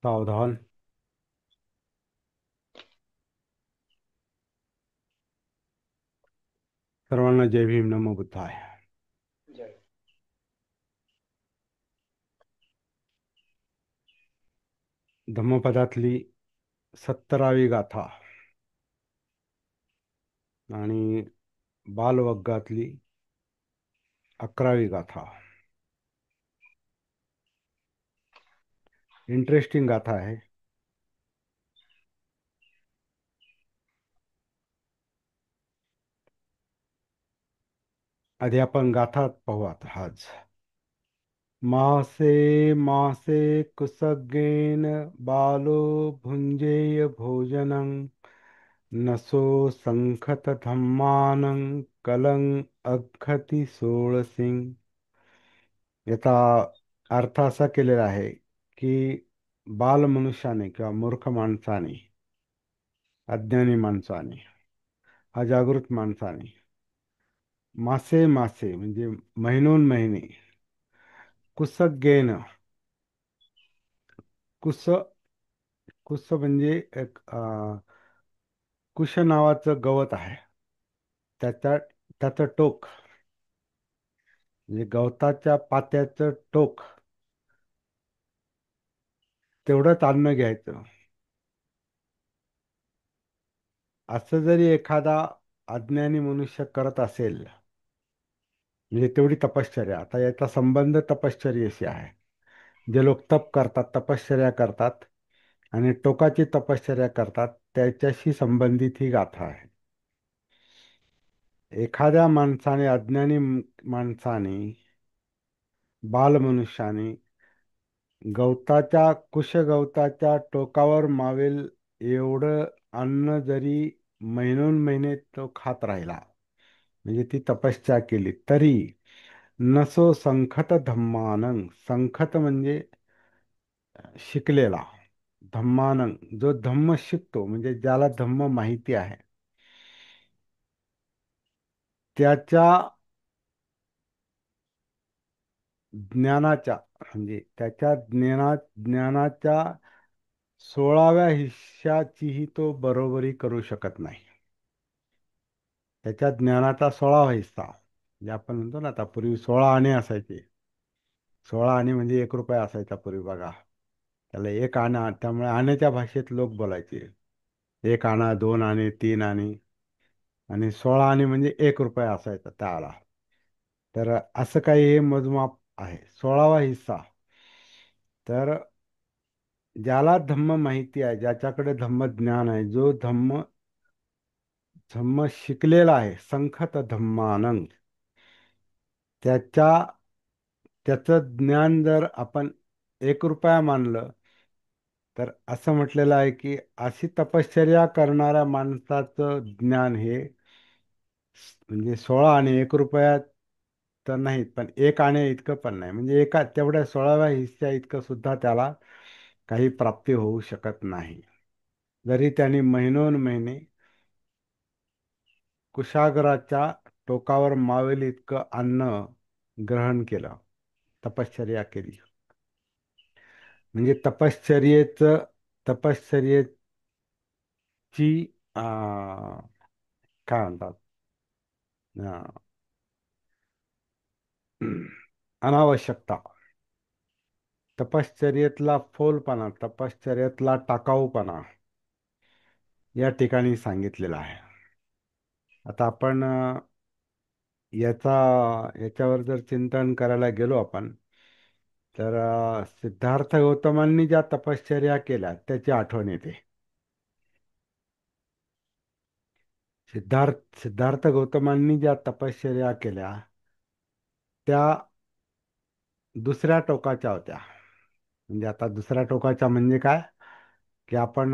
सावधान. सर्वांना जय भीम, नमो बुद्धाय. जय. धम्मपदातली 17वी गाथा आणि बालवग्गातली 11वी गाथा. इंटरेस्टिंग गाथा आहे. आधी आपण गाथा पाहू आता आज. मासे मासे कुसगेन बालो भुंजेय भोजनं नसो संखत धम्मानं कलं अघ्घति सोळसिंग. याचा अर्थ असा केलेला आहे की बाल मनुष्याने किंवा मूर्ख माणसाने, अज्ञानी माणसाने, अजागृत माणसाने मासे मासे म्हणजे महिनोन महिने कुसगेन. कुस कुस म्हणजे एक कुश नावाचं गवत आहे. त्याच्या त्याचं टोक म्हणजे गवताच्या पात्याचं टोक तेवढंच अन्न घ्यायचं. असं जरी एखादा अज्ञानी मनुष्य करत असेल म्हणजे तेवढी तपश्चर्या. आता याचा संबंध तपश्चर्येशी आहे. जे लोक तप करतात, तपश्चर्या करतात आणि टोकाची तपश्चर्या करतात, त्याच्याशी संबंधित ही गाथा आहे. एखाद्या माणसाने, अज्ञानी माणसाने, बालमनुष्याने कुशगवताच्या टोकावर मावेल एवढं अन्न जरी महिनोन महिने तो खात राहिला, म्हणजे ती तपश्चर्या केली तरी नसो संखत धम्मानं. संखत म्हणजे शिकलेला. धम्मानं जो धम्म शिकतो म्हणजे ज्याला धम्म माहिती आहे, त्याच्या ज्ञानाच्या म्हणजे त्याच्या ज्ञानाच्या 16व्या हिश्श्याचीही तो बरोबरी करू शकत नाही. त्याच्या ज्ञानाचा 16वा हिस्सा म्हणजे आपण म्हणतो ना, आता पूर्वी 16 आणे असायचे. 16 आणे म्हणजे 1 रुपया असायचा पूर्वी बघा. त्याला एक आणा, त्यामुळे आण्याच्या भाषेत लोक बोलायचे. 1 आणा, 2 आणे, 3 आणे आणि 16 आणे म्हणजे 1 रुपया असायचा त्याला. तर असं काही हे मोजमाप आहे. 16वा हिस्सा. तर ज्याला धम्म माहिती आहे, ज्याच्याकडे धम्म ज्ञान आहे, जो धम्म धम्म शिकलेला आहे, संखत धम्मानंद, त्याच्या त्याचं ज्ञान जर आपण 1 रुपया मानलं तर असं म्हटलेलं आहे की अशी तपश्चर्या करणाऱ्या माणसाचं ज्ञान हे म्हणजे 16 आणे 1 रुपया तर नाहीत, पण 1 आणे इतकं पण नाही. म्हणजे एका तेवढ्या 16व्या हिस्स्या इतकं सुद्धा त्याला काही प्राप्ती होऊ शकत नाही, जरी त्यांनी महिनोन महिने कुशागराच्या टोकावर मावेल इतकं अन्न ग्रहण केलं, तपश्चर्या केली. म्हणजे तपश्चर्येची काय म्हणतात, अं, अनावश्यकता, तपश्चर्येतला फोलपणा, तपश्चर्येतला टाकाऊपणा या ठिकाणी सांगितलेला आहे. आता आपण याचा याच्यावर जर चिंतन करायला गेलो आपण, तर सिद्धार्थ गौतमांनी ज्या तपश्चर्या केल्या त्याची आठवण येते. सिद्धार्थ गौतमांनी ज्या तपश्चर्या केल्या त्या दुसऱ्या टोकाच्या होत्या. म्हणजे आता दुसऱ्या टोकाच्या म्हणजे काय, की आपण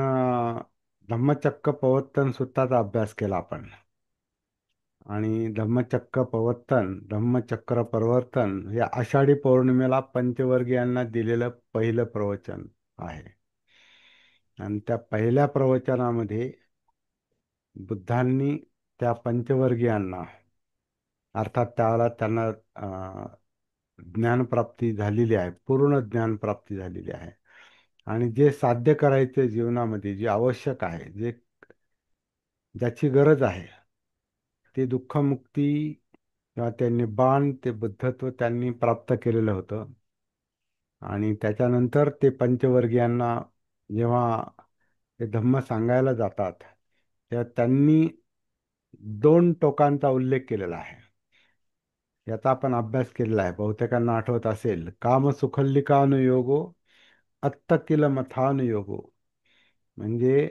धम्मचक्र प्रवर्तन सूत्राचा अभ्यास केला आपण. आणि धम्मचक्र प्रवर्तन, धम्मचक्र प्रवर्तन हे आषाढी पौर्णिमेला पंचवर्गीयांना दिलेलं पहिलं प्रवचन आहे. आणि त्या पहिल्या प्रवचनामध्ये बुद्धांनी त्या पंचवर्गीयांना, अर्थात त्याला त्यांना ज्ञानप्राप्ती झालेली आहे, पूर्ण ज्ञानप्राप्ती झालेली आहे. आणि जे साध्य करायचे जीवनामध्ये, जे आवश्यक आहे, जे ज्याची गरज आहे, ते दुःखमुक्ती किंवा ते निब्बाण, ते बुद्धत्व त्यांनी प्राप्त केलेलं होतं. आणि त्याच्यानंतर ते पंचवर्गीयांना जेव्हा ते धम्म सांगायला जातात, तेव्हा त्यांनी दोन टोकांचा उल्लेख केलेला आहे. याचा आपण अभ्यास केलेला आहे, बहुतेकांना आठवत असेल. काम सुखल्लिकानुयोगो अत्त किल मथानुयोगो. म्हणजे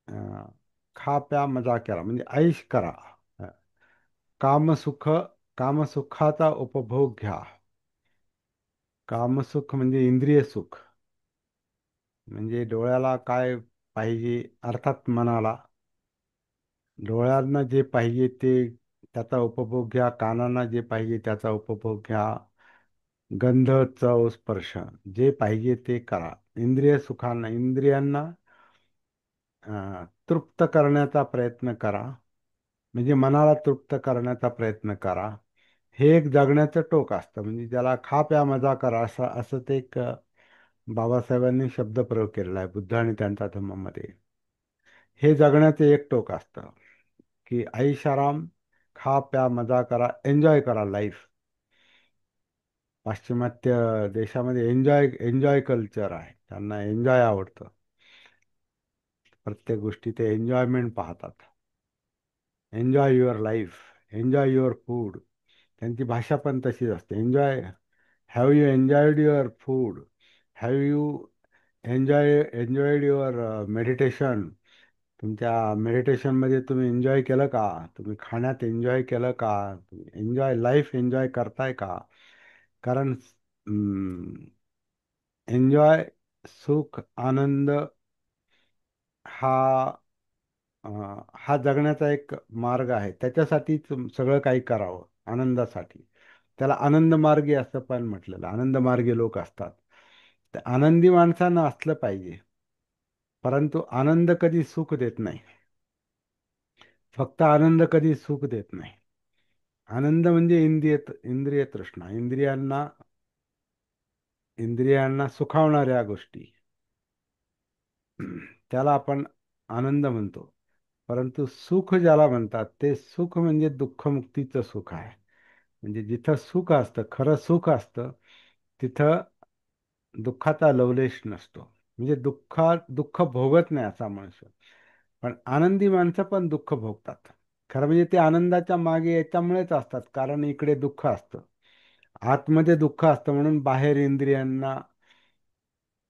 अं, खा प्या मजा करा, म्हणजे ऐश करा. अं, कामसुख, कामसुखाचा उपभोग घ्या. कामसुख म्हणजे इंद्रिय सुख, म्हणजे डोळ्याला काय पाहिजे, अर्थात मनाला, डोळ्यांना जे पाहिजे ते त्याचा उपभोग घ्या, कानांना जे पाहिजे त्याचा उपभोग घ्या, गंध, चव, स्पर्श, जे पाहिजे ते करा. इंद्रिय सुखांना, इंद्रियांना तृप्त करण्याचा प्रयत्न करा, म्हणजे मनाला तृप्त करण्याचा प्रयत्न करा. हे एक जगण्याचं टोक असतं. म्हणजे ज्याला खा प्या मजा करा, असं असं ते एक बाबासाहेबांनी शब्दप्रयोग केलेला आहे बुद्ध आणि त्यांच्या धम्मामध्ये. हे जगण्याचं एक टोक असतं की ऐशाराम, खा प्या मजा करा, एन्जॉय करा लाईफ. पाश्चिमात्य देशामध्ये एन्जॉय एन्जॉय कल्चर आहे, त्यांना एन्जॉय आवडतं. प्रत्येक गोष्टी ते एन्जॉयमेंट पाहतात. Enjoy your life, enjoy your food. त्यांची भाषा पण तशीच असते. Enjoy, have you enjoyed your food, have you enjoyed your meditation. तुमच्या मेडिटेशनमध्ये तुम्ही एन्जॉय केलं का? तुम्ही खाण्यात एन्जॉय केलं का? तुम्ही एन्जॉय लाईफ एन्जॉय करताय का? कारण एन्जॉय, सुख, आनंद हा हा जगण्याचा एक मार्ग आहे. त्याच्यासाठी सगळं काही करावं, आनंदासाठी. त्याला आनंद मार्गी असं पण म्हटलेलं. आनंद मार्गी लोक असतात. तर आनंदी माणसानं असलं पाहिजे. परंतु आनंद कधी सुख देत नाही. फक्त आनंद कधी सुख देत नाही. आनंद म्हणजे इंद्रिय तृष्णा, इंद्रियांना सुखावणाऱ्या गोष्टी, त्याला आपण आनंद म्हणतो. परंतु सुख ज्याला म्हणतात, ते सुख म्हणजे दुःखमुक्तीचं सुख आहे. म्हणजे जिथं सुख असतं, खरं सुख असतं, तिथं दुःखाचा लवलेश नसतो. म्हणजे दुःख भोगत नाही असा माणूस. पण आनंदी माणसं पण दुःख भोगतात. खरं म्हणजे ते आनंदाच्या मागे याच्यामुळेच असतात, कारण इकडे दुःख असतं, आतमध्ये दुःख असतं, म्हणून बाहेर इंद्रियांना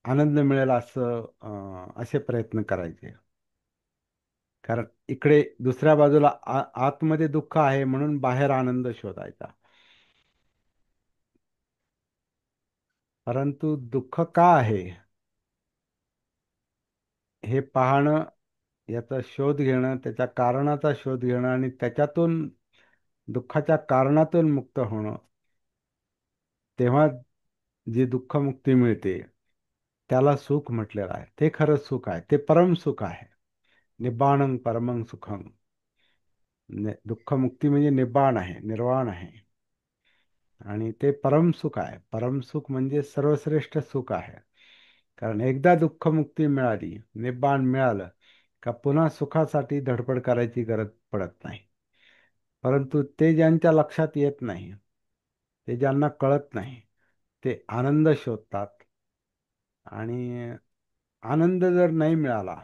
आनंद मिळेल असं असे प्रयत्न करायचे. कारण इकडे दुसऱ्या बाजूला आतमध्ये दुःख आहे, म्हणून बाहेर आनंद शोधायचा. परंतु दुःख का आहे हे पाहणं, याचा शोध घेणं, त्याच्या कारणाचा शोध घेणं आणि त्याच्यातून, दुःखाच्या कारणातून मुक्त होणं, तेव्हा जी दुःखमुक्ती मिळते त्याला सुख म्हटलेलं आहे. ते खरं सुख आहे, ते परम सुख आहे. निब्बाणं परमं सुखं. दुःखमुक्ती म्हणजे निब्बाण आहे, निर्वाण आहे. आणि ते परमसुख आहे. परमसुख म्हणजे सर्वश्रेष्ठ सुख आहे. कारण एकदा दुःखमुक्ती मिळाली, निब्बाण मिळालं, का पुन्हा सुखासाठी धडपड करायची गरज पडत नाही. परंतु ते ज्यांच्या लक्षात येत नाही, ते ज्यांना कळत नाही, ते आनंद शोधतात. आणि आनंद जर नाही मिळाला,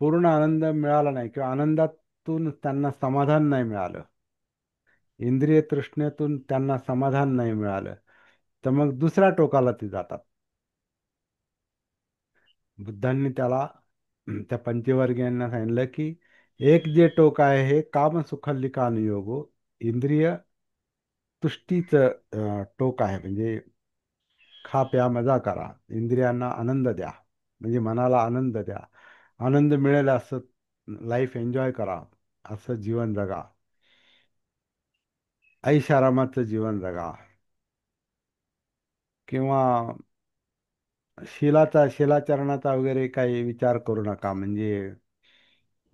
पूर्ण आनंद मिळाला नाही, किंवा आनंदातून त्यांना समाधान नाही मिळालं, इंद्रिय तृष्णेतून त्यांना समाधान नाही मिळालं, तर मग दुसऱ्या टोकाला ते जातात. बुद्धांनी त्याला, त्या पंचवर्गीयांना सांगितलं की एक जे टोक आहे हे कामसुखल्लिकानुयोगो, इंद्रिय तुष्टीचं टोक आहे. म्हणजे खा प्या मजा करा, इंद्रियांना आनंद द्या, म्हणजे मनाला आनंद द्या, आनंद मिळेल असं लाईफ एन्जॉय करा, असं जीवन जगा, ऐशारामाचं जीवन जगा. किंवा शिलाचरणाचा वगैरे काही विचार करू नका. म्हणजे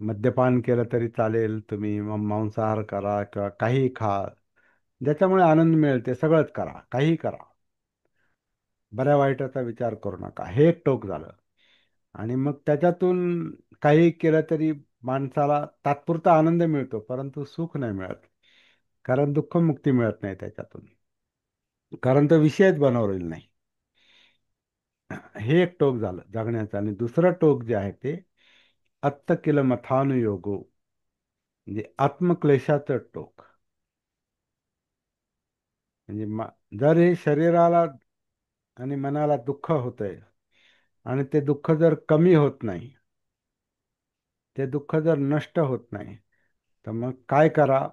मद्यपान केलं तरी चालेल, तुम्ही मांसाहार करा किंवा काही खा, ज्याच्यामुळे आनंद मिळेल ते सगळंच करा, काही करा. बऱ्या वाईटाचा विचार करू नका, हे एक टोक झालं. आणि मग त्याच्यातून काही केलं तरी माणसाला तात्पुरता आनंद मिळतो, परंतु सुख नाही मिळत, कारण दुःखमुक्ती मिळत नाही त्याच्यातून, कारण तो विषयच बनवलेला नाही. हे एक टोक झालं जगण्याचं. आणि दुसरं टोक जे आहे ते अत्त किल मथानुयोगो, म्हणजे आत्मक्लेशाचं टोक. म्हणजे जर हे शरीराला आणि मनाला दुःख होतंय, आणि ते दुःख जर कमी होत नाही, ते दुःख जर नष्ट होत नाही, तर मग काय करा?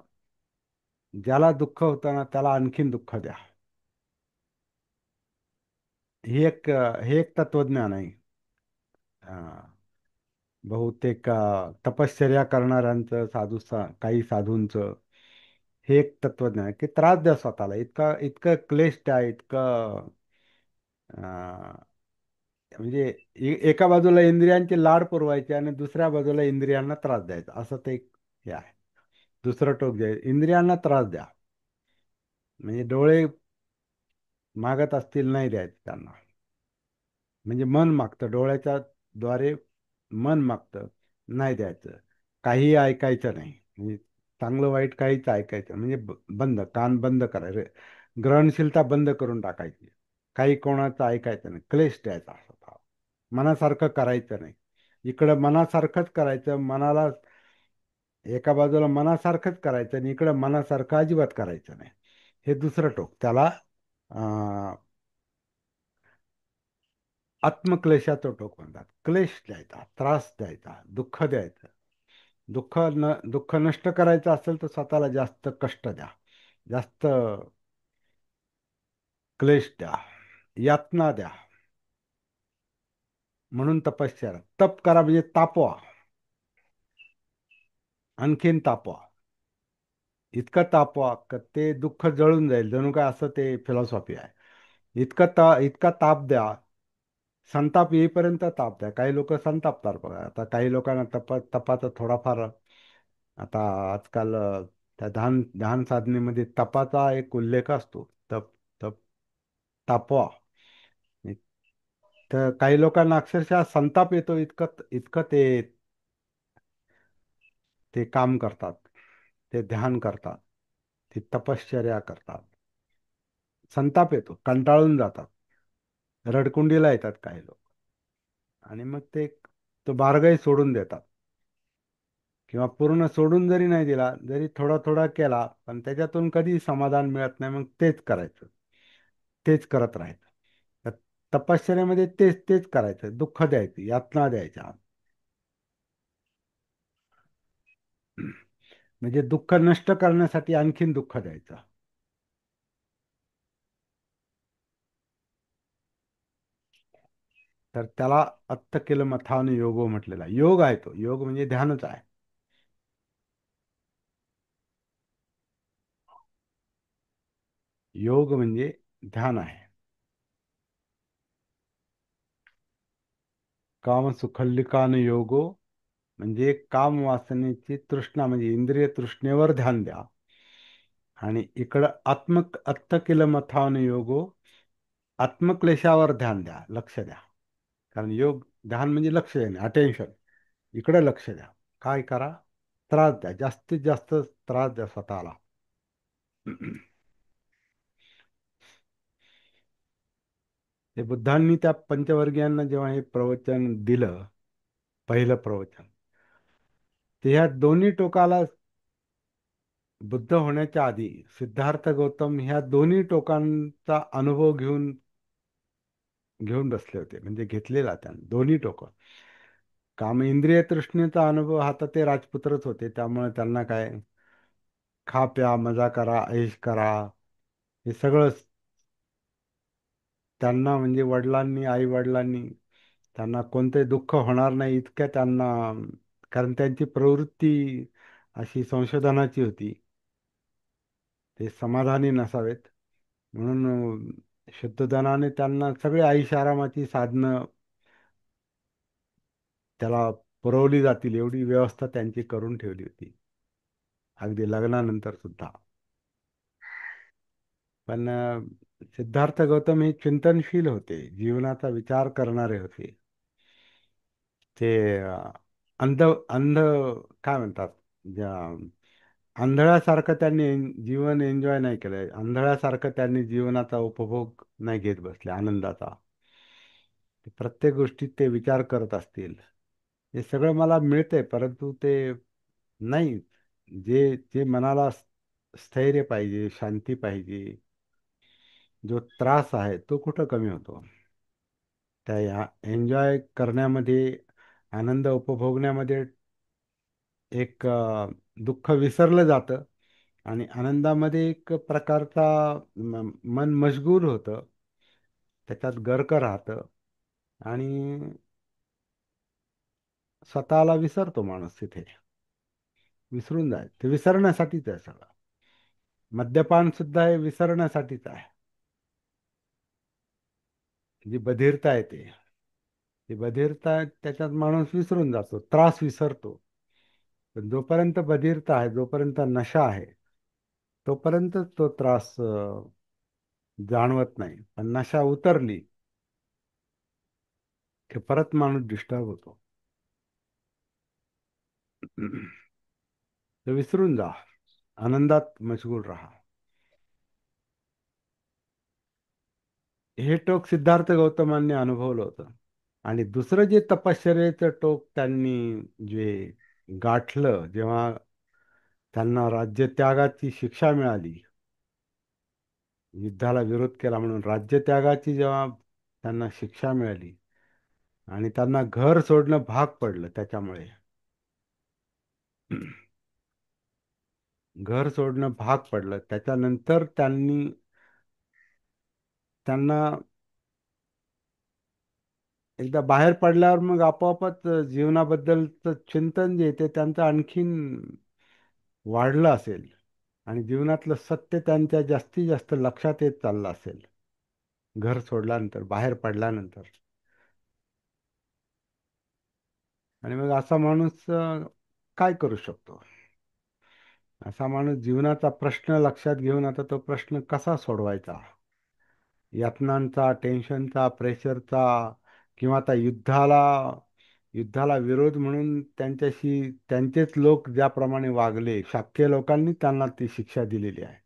ज्याला दुःख होतं ना त्याला आणखीन दुःख द्या. हे एक तत्वज्ञान आहे. अं, बहुतेक तपश्चर्या करणाऱ्यांचं, काही साधूंचं हे एक तत्वज्ञान आहे की त्रास द्या स्वतःला, इतका इतकं क्लेश द्या, इतकं म्हणजे एका बाजूला इंद्रियांचे लाड पुरवायचे आणि दुसऱ्या बाजूला इंद्रियांना त्रास द्यायचा, असं ते एक हे आहे. दुसरं टोक जे आहे, इंद्रियांना त्रास द्या, म्हणजे डोळे मागत असतील नाही द्यायचे त्यांना. म्हणजे मन मागतं, डोळ्याच्या द्वारे मन मागतं, नाही द्यायचं. काही ऐकायचं नाही, म्हणजे चांगलं वाईट काहीच ऐकायचं म्हणजे बंद, कान बंद करायचे, ग्रहणशीलता बंद करून टाकायची. काही कोणाचं ऐकायचं नाही, क्लेश द्यायचा स्वतः, मनासारखं करायचं नाही. इकडं मनासारखंच करायचं, मनाला एका बाजूला मनासारखंच करायचं आणि इकडं मनासारखं अजिबात करायचं नाही. हे दुसरं टोक, त्याला आत्मक्लेशाचं टोक म्हणतात. क्लेश द्यायचा, त्रास द्यायचा, दुःख द्यायचं. दुःख नष्ट करायचं असेल तर स्वतःला जास्त कष्ट द्या, जास्त क्लेश द्या, यातना द्या. म्हणून तपश्चर्या, तप करा म्हणजे तापवा, आणखीन तापवा, इतकं तापवा का ते दुःख जळून जाईल, जणू काय, असं ते फिलॉसॉफी आहे. इतका ताप द्या, संताप येईपर्यंत ताप द्या. काही लोक संतापतात बघा. आता काही लोकांना तपाचा थोडाफार, आता आजकाल त्या ध्यान ध्यान साधनेमध्ये तपाचा एक उल्लेख असतो. तप तप तापवा. तर काही लोकांना अक्षरशः संताप येतो, इतकं इतकं ते काम करतात, ते ध्यान करतात, ते तपश्चर्या करतात. संताप येतो, कंटाळून जातात, रडकुंडीला येतात काही लोक. आणि मग ते तो मार्गही सोडून देतात, किंवा पूर्ण सोडून जरी नाही दिला, जरी थोडा थोडा केला, पण त्याच्यातून कधी समाधान मिळत नाही, मग तेच करायचं, तेच करत राहायचं. तर तपश्चर्यामध्ये तेच तेच करायचं, दुःख द्यायचं, यातना द्यायच्या. म्हणजे दुःख नष्ट करण्यासाठी आणखीन दुःख द्यायचं. तर त्याला अत्त केलं मथान योगो म्हटलेला आहे. योग आहे तो, योग म्हणजे ध्यानच आहे. योग म्हणजे ध्यान आहे. काम सुखल्लिकान योगो, म्हणजे काम वासनेची तृष्णा, म्हणजे इंद्रिय तृष्णेवर ध्यान द्या. आणि इकडं अत्त केलं मथान योगो, आत्मक्लेशावर ध्यान द्या, लक्ष द्या. कारण योग ध्यान म्हणजे लक्ष देणे, अटेन्शन. इकडे लक्ष द्या. काय करा? त्रास द्या, जास्तीत जास्त त्रास द्या स्वतःला. ते बुद्धांनी त्या पंचवर्गीयांना जेव्हा हे प्रवचन दिलं, पहिलं प्रवचन, ते ह्या दोन्ही टोकाला, बुद्ध होण्याच्या आधी सिद्धार्थ गौतम ह्या दोन्ही टोकांचा अनुभव घेऊन घेऊन बसले होते, म्हणजे घेतलेला त्यांनी दोन्ही टोक. काम इंद्रिय तृष्णेचा अनुभव, हा तर ते राजपुत्रच होते, त्यामुळे त्यांना काय, खा प्या मजा करा, ऐश करा, हे सगळं त्यांना, म्हणजे वडिलांनी, आई वडिलांनी, त्यांना कोणते दुःख होणार नाही इतक्या त्यांना, कारण त्यांची प्रवृत्ती अशी संशोधनाची होती, ते समाधानी नसावेत, म्हणून शुद्धधनाने त्यांना सगळे ऐशारामाची साधनं त्याला पुरवली जातील एवढी व्यवस्था त्यांची करून ठेवली होती, अगदी लग्नानंतर सुद्धा. पण सिद्धार्थ गौतम हे चिंतनशील होते, जीवनाचा विचार करणारे होते. ते अंध अंध काय म्हणतात, ज्या आंधळ्यासारखं त्यांनी जीवन एन्जॉय नाही केलंय, आंधळ्यासारखं त्यांनी जीवनाचा उपभोग नाही घेत बसले आनंदाचा. प्रत्येक गोष्टीत ते विचार करत असतील. हे सगळं मला मिळतंय, परंतु ते नाही, जे जे मनाला स्थैर्य पाहिजे, शांती पाहिजे, जो त्रास आहे तो कुठं कमी होतो त्या एन्जॉय करण्यामध्ये, आनंद उपभोगण्यामध्ये. एक दुःख विसरलं जातं आणि आनंदामध्ये एक प्रकारचा मन मशगूल होतं, त्याच्यात गर्क राहतं आणि स्वतःला विसरतो माणूस तिथे. विसरून जाय, ते विसरण्यासाठीच आहे सगळं. मद्यपान सुद्धा हे विसरण्यासाठीच आहे. जी बधिरता आहे ती बधिरता त्याच्यात माणूस विसरून जातो, त्रास विसरतो. पण जोपर्यंत बधिरता आहे, जोपर्यंत नशा आहे, तोपर्यंत तो त्रास जाणवत नाही. पण नशा उतरली की परत माणूस डिस्टर्ब होतो. तर विसरून जा, आनंदात मशगूल राहा. हे टोक सिद्धार्थ गौतमांनी अनुभवलं होतं. आणि दुसरं जे तपश्चर्येचं टोक त्यांनी जे गाठलं, जेव्हा त्यांना राज्यत्यागाची शिक्षा मिळाली, युद्धाला विरोध केला म्हणून राज्यत्यागाची जेव्हा त्यांना शिक्षा मिळाली आणि त्यांना घर सोडणं भाग पडलं त्याच्यामुळे, घर सोडणं भाग पडलं, त्याच्यानंतर त्यांना एकदा बाहेर पडल्यावर मग आपोआपच जीवनाबद्दलचं चिंतन जे ते त्यांचं आणखीन वाढलं असेल आणि जीवनातलं सत्य त्यांच्या जास्तीत जास्त लक्षात येत चाललं असेल घर सोडल्यानंतर, बाहेर पडल्यानंतर. आणि मग असा माणूस काय करू शकतो? असा माणूस जीवनाचा प्रश्न लक्षात घेऊन आता तो प्रश्न कसा सोडवायचा, यातनांचा, टेन्शनचा, प्रेशरचा, किंवा आता युद्धाला विरोध म्हणून त्यांचेच लोक ज्याप्रमाणे वागले, शाक्य लोकांनी त्यांना ती शिक्षा दिलेली आहे.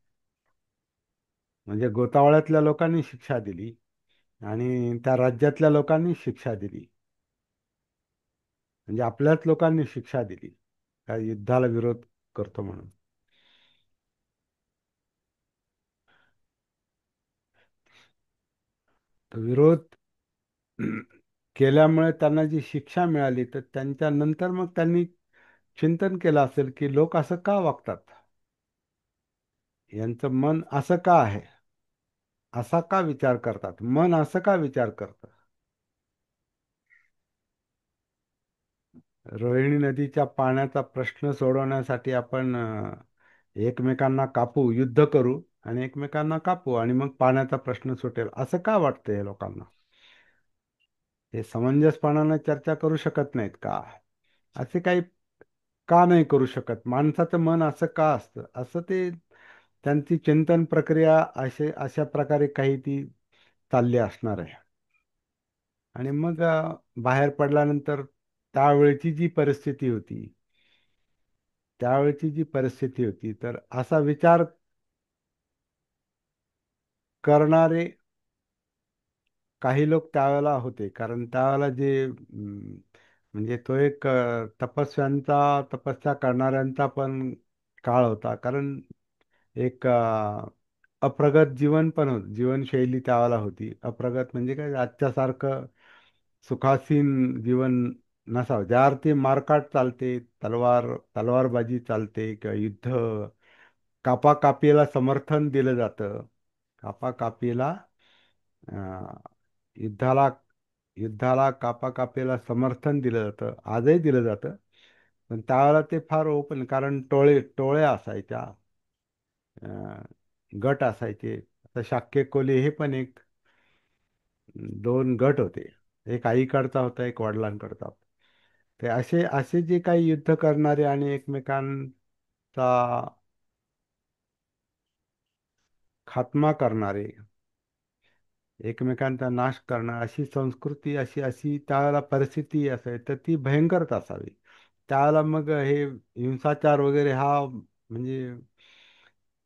म्हणजे गोतावळ्यातल्या लोकांनी शिक्षा दिली आणि त्या राज्यातल्या लोकांनी शिक्षा दिली. म्हणजे आपल्याच लोकांनी शिक्षा दिली काय युद्धाला विरोध करतो म्हणून. तो विरोध केल्यामुळे त्यांना जी शिक्षा मिळाली, तर त्यांच्या नंतर मग त्यांनी चिंतन केलं असेल की लोक असं का वागतात, यांचं मन असं का आहे, असा का विचार करतात, मन असं का विचार करतं. रोहिणी नदीच्या पाण्याचा प्रश्न सोडवण्यासाठी आपण एकमेकांना कापू, युद्ध करू आणि एकमेकांना कापू आणि मग पाण्याचा प्रश्न सुटेल, असं का वाटतंय लोकांना? हे समंजसपणाने चर्चा करू शकत नाहीत का? असे काही का नाही करू शकत? माणसाचं मन असं का असतं, असं ते त्यांची चिंतन प्रक्रिया अशा प्रकारे काही ती चालली असणार आहे. आणि मग बाहेर पडल्यानंतर त्यावेळची जी परिस्थिती होती, तर असा विचार करणारे काही लोक त्यावेळेला होते. कारण त्यावेळेला म्हणजे तो एक तपस्या करणाऱ्यांचा पण काळ होता. कारण एक अप्रगत जीवन पण होत, जीवनशैली त्यावेळेला होती. अप्रगत म्हणजे काय, आजच्यासारखं सुखासीन जीवन नसावं. ज्या अर्थी मारकाट चालते, तलवारबाजी चालते किंवा युद्ध, कापाकापीला समर्थन दिलं जातं. कापाकापीला अं, युद्धाला युद्धाला कापाकापीला समर्थन दिलं जातं, आजही दिलं जातं. पण त्यावेळेला ते फार ओपन, कारण टोळ्या असायच्या, अं, गट असायचे. आता शाक्य कोली हे पण दोन गट होते. एक आईकडचा होता, एक वडिलांकडचा होता. ते असे असे जे काही युद्ध करणारे आणि एकमेकांचा खात्मा करणारे, एकमेकांचा नाश करणं, अशी संस्कृती, अशी अशी त्यावेळेला परिस्थिती असेल तर ती भयंकरच असावी. त्यावेळेला मग हे हिंसाचार वगैरे हा म्हणजे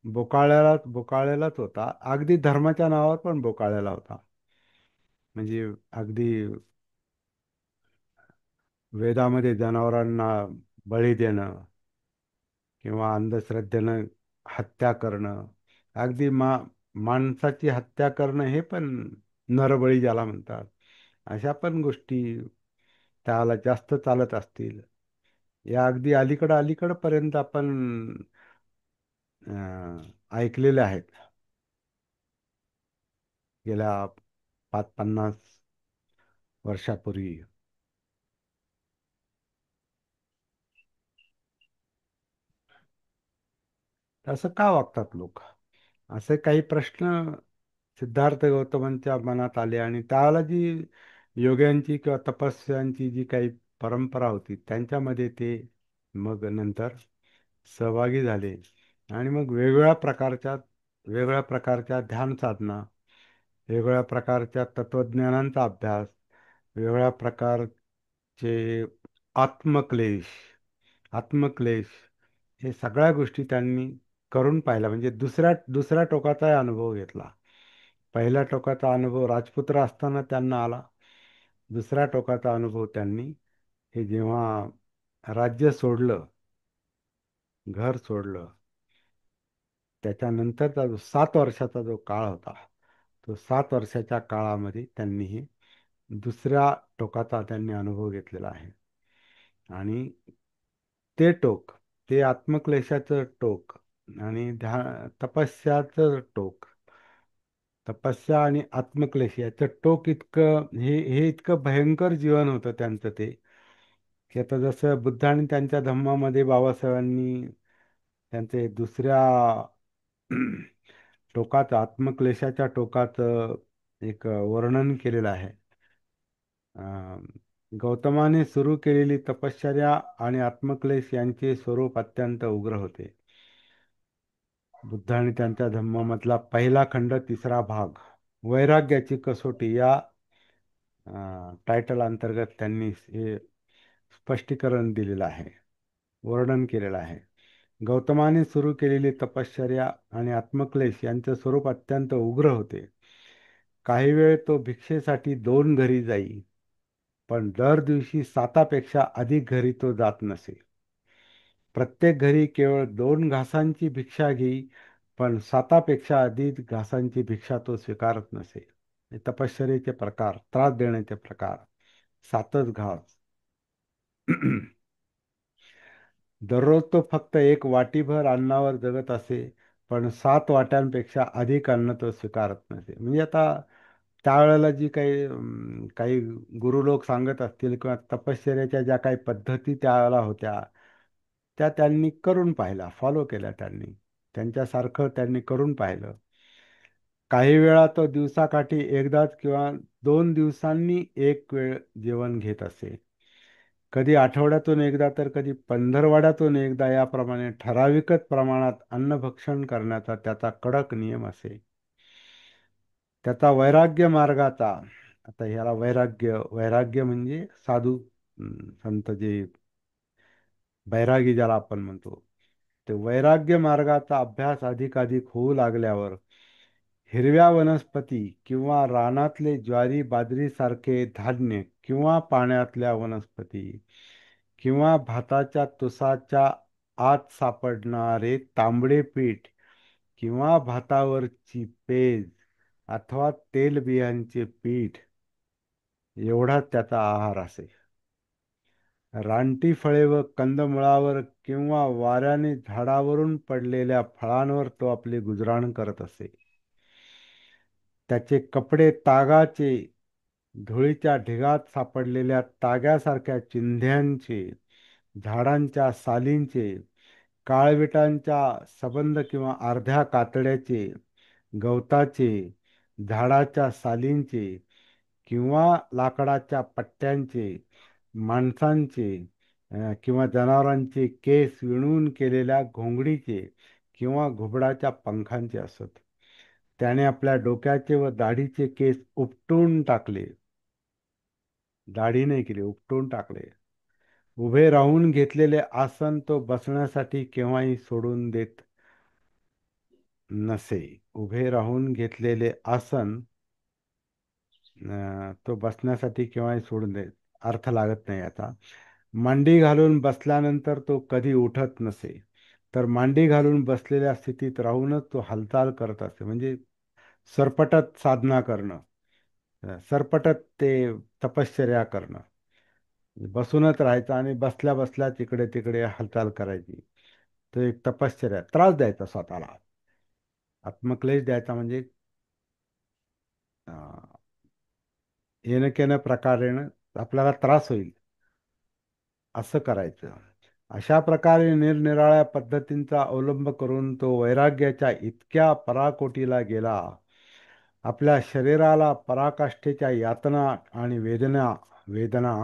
बोकाळलेलाच होता. अगदी धर्माच्या नावावर पण बोकाळलेला होता. म्हणजे अगदी वेदामध्ये जनावरांना बळी देणं किंवा अंधश्रद्धेनं हत्या करणं, अगदी माणसाची हत्या करणं हे पण नरबळी ज्याला म्हणतात, अशा पण गोष्टी त्याला जास्त चालत असतील. या अगदी अलीकडपर्यंत आपण ऐकलेले आहेत. गेल्या 50 वर्षापूर्वी. असं का वागतात लोक? असे काही प्रश्न सिद्धार्थ गौतमांच्या मनात आले आणि त्यावेळेला जी योग्यांची किंवा तपस्यांची जी काही परंपरा होती त्यांच्यामध्ये ते मग नंतर सहभागी झाले. आणि मग वेगवेगळ्या प्रकारच्या ध्यान साधना, वेगवेगळ्या प्रकारच्या तत्वज्ञानांचा अभ्यास, वेगवेगळ्या प्रकारचे आत्मक्लेश आत्मक्लेश हे सगळ्या गोष्टी त्यांनी करून पाहिल्या. म्हणजे दुसऱ्या दुसऱ्या टोकाचा अनुभव घेतला. पहिल्या टोकाचा अनुभव राजपुत्र असताना त्यांना आला. दुसऱ्या टोकाचा अनुभव त्यांनी हे जेव्हा राज्य सोडलं, घर सोडलं, त्याच्यानंतरचा जो 7 वर्षाचा जो काळ होता, तो 7 वर्षाच्या काळामध्ये त्यांनी हे दुसऱ्या टोकाचा त्यांनी अनुभव घेतलेला आहे. आणि ते टोक, ते आत्मक्लेशाचं टोक आणि तपस्याचं टोक, तपस्या आणि आत्मक्लेश याचं टोक इतकं हे इतकं भयंकर जीवन होतं त्यांचं ते, की आता जसं बुद्ध आणि त्यांच्या धम्मामध्ये बाबासाहेबांनी त्यांचे दुसऱ्या टोकाचं, आत्मक्लेशाच्या टोकाचं एक वर्णन केलेलं आहे. अं, गौतमाने सुरू केलेली तपश्चर्या आणि आत्मक्लेश यांचे स्वरूप अत्यंत उग्र होते. बुद्ध आणि त्यांच्या धम्मामधला पहिला खंड, तिसरा भाग, वैराग्याची कसोटी, या टायटल अंतर्गत त्यांनी हे स्पष्टीकरण दिलेलं आहे, वर्णन केलेलं आहे. गौतमाने सुरू केलेली तपश्चर्या आणि आत्मक्लेश यांचे स्वरूप अत्यंत उग्र होते. काही वेळ तो भिक्षेसाठी 2 घरी जाई, पण दर दिवशी 7पेक्षा अधिक घरी तो जात नसे. प्रत्येक घरी केवळ 2 घासांची भिक्षा घेई, पण 7पेक्षा अधिक घासांची भिक्षा तो स्वीकारत नसे. हे तपश्चर्येचे प्रकार, त्रास देण्याचे प्रकार, 7च घास. दररोज तो फक्त एक वाटीभर अन्नावर जगत असे, पण 7 वाट्यांपेक्षा अधिक अन्न तो स्वीकारत नसे. म्हणजे आता त्यावेळेला जी काही गुरु लोक सांगत असतील किंवा तपश्चर्याच्या ज्या काही पद्धती त्यावेळेला होत्या, त्या त्यांनी करून पाहिल्या, फॉलो केल्या त्यांनी. त्यांच्यासारखं त्यांनी करून पाहिलं. काही वेळा तो दिवसाकाठी एकदाच किंवा 2 दिवसांनी एक वेळ जेवण घेत असे. कधी आठवड्यातून एकदा तर कधी पंधरवड्यातून एकदा, याप्रमाणे ठराविकच प्रमाणात अन्नभक्षण करण्याचा त्याचा कडक नियम असे. त्याचा वैराग्य मार्गाचा, आता ह्याला वैराग्य वैराग्य म्हणजे साधू संत जे बैरागी ज्याला आपण म्हणतो, ते वैराग्य मार्गाचा अभ्यास अधिकाधिक होऊ लागल्यावर हिरव्या वनस्पती किंवा रानातले ज्वारी बाजरी सारखे धान्य किंवा पाण्यातल्या वनस्पती किंवा भाताच्या तुसाच्या आत सापडणारे तांबडे पीठ किंवा भातावरची पेज अथवा तेलबियांचे पीठ, एवढाच त्याचा आहार असे. रानटी फळे व कंदमुळावर किंवा वाऱ्याने झाडावरून पडलेल्या फळांवर तो आपले गुजराण करत असे. त्याचे कपडे तागाचे, धुळीच्या ढिगात सापडलेल्या ताग्यासारख्या चिंध्यांचे, झाडांच्या सालींचे, काळविटांच्या सबंध किंवा अर्ध्या कातड्याचे, गवताचे, झाडाच्या सालींचे किंवा लाकडाच्या पट्ट्यांचे, माणसांचे किंवा जनावरांचे केस विणून केलेल्या घोंगडीचे किंवा घुबडाच्या पंखांचे असत. त्याने आपल्या डोक्याचे व दाढीचे केस उपटून टाकले. दाढी नाही केली, उपटून टाकले. उभे राहून घेतलेले आसन तो बसण्यासाठी केव्हाही सोडून देत नसे. उभे राहून घेतलेले आसन तो बसण्यासाठी केव्हाही सोडून देत, अर्थ लागत नाही आता. मांडी घालून बसल्यानंतर तो कधी उठत नसे, तर मांडी घालून बसलेल्या स्थितीत राहूनच तो हालचाल करत असे. म्हणजे सरपटत साधना करणं, सरपटत ते तपश्चर्या करणं. बसूनच राहायचं आणि बसल्या बसल्या तिकडे तिकडे हालचाल करायची. तो एक तपश्चर्या, त्रास द्यायचा स्वतःला. आत्मक्लेश द्यायचा म्हणजे अं, येणं केनं प्रकारेण आपल्याला त्रास होईल असं करायचं. अशा प्रकारे निरनिराळ्या पद्धतींचा अवलंब करून तो वैराग्याच्या इतक्या पराकोटीला गेला. आपल्या शरीराला पराकाष्ठेच्या यातना आणि वेदना वेदना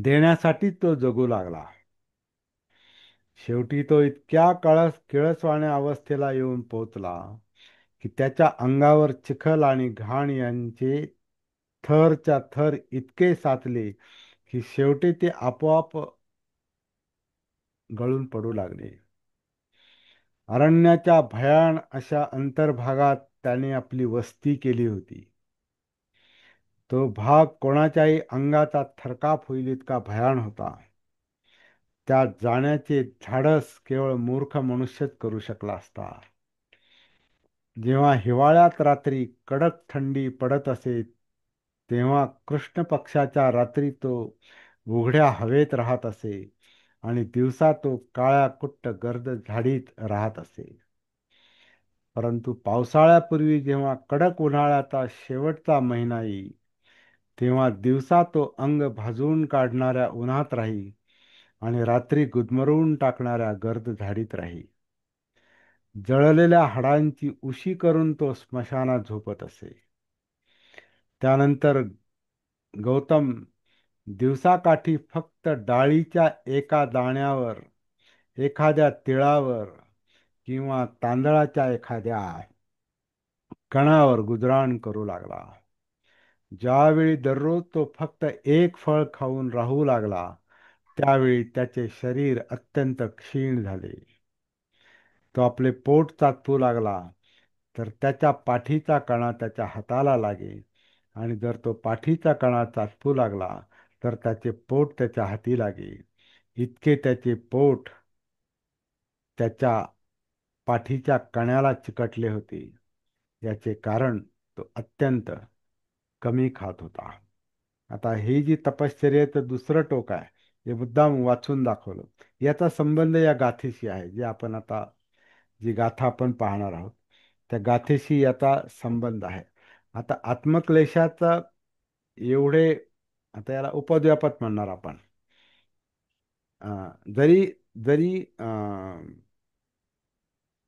देण्यासाठी तो जगू लागला. शेवटी तो इतक्या किळसवाण्या अवस्थेला येऊन पोहोचला की त्याच्या अंगावर चिखल आणि घाण यांचे थरच्या थर इतके साचले की शेवटी ते आपोआप गळून पडू लागले. अरण्याच्या भयान अशा अंतर्भागात त्याने आपली वस्ती केली होती. तो भाग कोणाच्याही अंगाचा थरकाप होईल इतका भयान होता. त्या जाण्याचे धाडस केवळ मूर्ख मनुष्यच करू शकला असता. जेव्हा हिवाळ्यात रात्री कडक थंडी पडत असे, तेव्हा कृष्ण पक्षाच्या रात्री तो उघड्या हवेत राहत असे आणि दिवसा तो काळ्या कुट्ट गर्द झाडीत राहत असे. परंतु पावसाळ्यापूर्वी जेव्हा कडक उन्हाळ्याचा शेवटचा महिना येई, तेव्हा दिवसा तो अंग भाजून काढणाऱ्या उन्हात राही आणि रात्री गुदमरून टाकणाऱ्या गर्द झाडीत राही. जळलेल्या हाडांची उशी करून तो स्मशानात झोपत असे. त्यानंतर गौतम दिवसाकाठी फक्त डाळीच्या एका दाण्यावर, एखाद्या तिळावर किंवा तांदळाच्या एखाद्या कणावर गुजराण करू लागला. ज्यावेळी दररोज तो फक्त एक फळ खाऊन राहू लागला, त्यावेळी त्याचे शरीर अत्यंत क्षीण झाले. तो आपले पोट चाटू लागला, तर त्याच्या पाठीचा कणा त्याच्या हाताला लागे, आणि जर तो पाठीचा कणा चाटू लागला तर त्याचे पोट त्याच्या हाती लागे. इतके त्याचे पोट त्याच्या पाठीच्या कण्याला चिकटले होते. याचे कारण तो अत्यंत कमी खात होता. आता ही जी तपश्चर्येचं दुसरं टोक आहे, हे मुद्दाम वाचून दाखवलं. याचा संबंध या गाथेशी आहे, जे आपण आता जी गाथा आपण पाहणार आहोत त्या गाथेशी याचा संबंध आहे. आता आत्मक्लेशाचा एवढे, आता याला उपद्व्यापत म्हणणार आपण. जरी जरी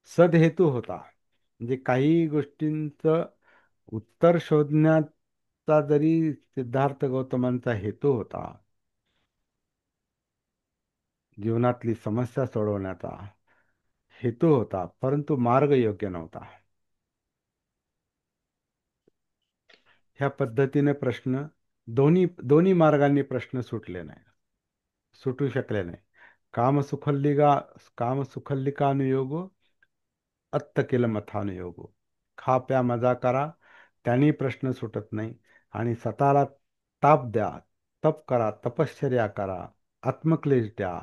सदहेतू होता, म्हणजे काही गोष्टींचं उत्तर शोधण्याचा जरी सिद्धार्थ गौतमांचा हेतू होता, जीवनातली समस्या सोडवण्याचा हेतू होता, परंतु मार्ग योग्य नव्हता. ह्या पद्धतीने प्रश्न दोन्ही दोन्ही मार्गांनी प्रश्न सुटले नाही, सुटू शकले नाही. कामसुखल्लिका कामसुखल्लिकानुयोगो अत्त केलं मथानुयोगो. खा प्या मजा करा, त्यांनी प्रश्न सुटत नाही. आणि स्वतःला ताप द्या, तप करा, तपश्चर्या करा, आत्मक्लेश द्या,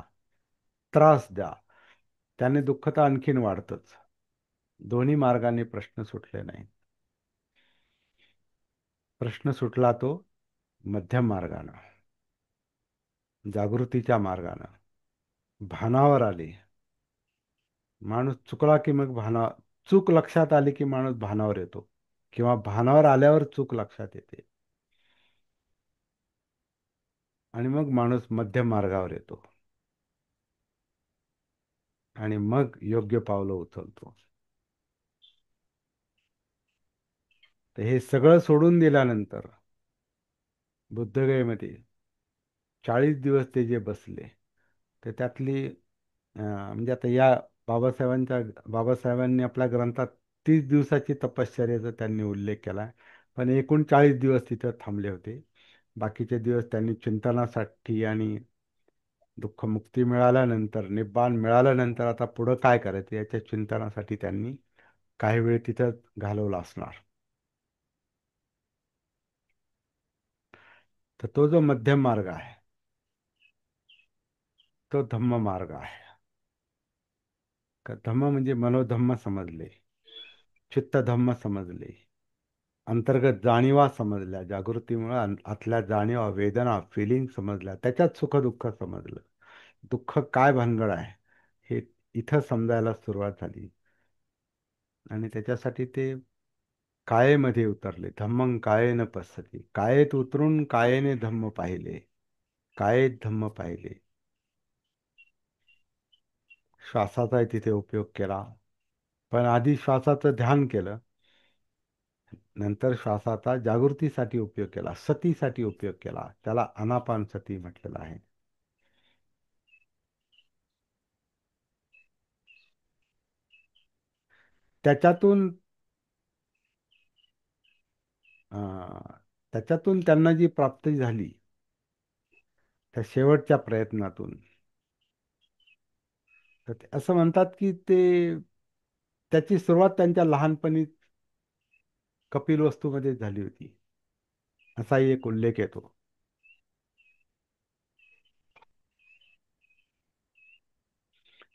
त्रास द्या, त्याने दुःख तर आणखीन वाढतच. दोन्ही मार्गाने प्रश्न सुटले नाही. प्रश्न सुटला तो मध्यम मार्गानं, जागृतीच्या मार्गानं. भानावर आले, माणूस चुकला की मग चूक लक्षात आली की माणूस भानावर येतो, किंवा भानावर आल्यावर चूक लक्षात येते, आणि मग माणूस मध्यम मार्गावर येतो आणि मग योग्य पावलं उचलतो. तर हे सगळं सोडून दिल्यानंतर बुद्धगयेमध्ये 40 दिवस ते जे बसले, तर त्यातली म्हणजे आता या बाबासाहेबांनी आपल्या ग्रंथात 30 दिवसाची तपश्चर्याचा त्यांनी उल्लेख केला. पण एकूण 40 दिवस तिथं थांबले होते. बाकीचे दिवस त्यांनी चिंतनासाठी आणि दुःखमुक्ती मिळाल्यानंतर, निब्बाण मिळाल्यानंतर आता पुढं काय करायचं याच्या चिंतनासाठी त्यांनी काही वेळ तिथं घालवला असणार. तर तो जो मध्यम मार्ग आहे, तो धम्म मार्ग आहे. धम्म म्हणजे मनोधम्म समजले, चित्तधम्म समजले, अंतर्गत जाणीवा समजल्या, जागृतीमुळे आतल्या जाणीवा, वेदना, फिलिंग समजल्या, त्याच्यात सुख दुःख समजलं. दुःख काय भानगड आहे हे इथं समजायला सुरुवात झाली. आणि त्याच्यासाठी ते कायेमध्ये उतरले. धम्मं कायेन पश्यति, कायेत उतरून कायेने धम्म पाहिले, कायेत धम्म पाहिले. श्वासाचा तिथे उपयोग केला, पण आधी श्वासाचं ध्यान केलं, नंतर श्वासाचा जागृतीसाठी उपयोग केला, सतीसाठी उपयोग केला. त्याला अनापान सती म्हटलेलं आहे. त्याच्यातून त्याच्यातून त्यांना जी प्राप्ती झाली, त्या शेवटच्या प्रयत्नातून, तर असं म्हणतात की त्याची सुरुवात त्यांच्या लहानपणी कपिलवस्तूमध्ये झाली होती, असाही एक उल्लेख येतो.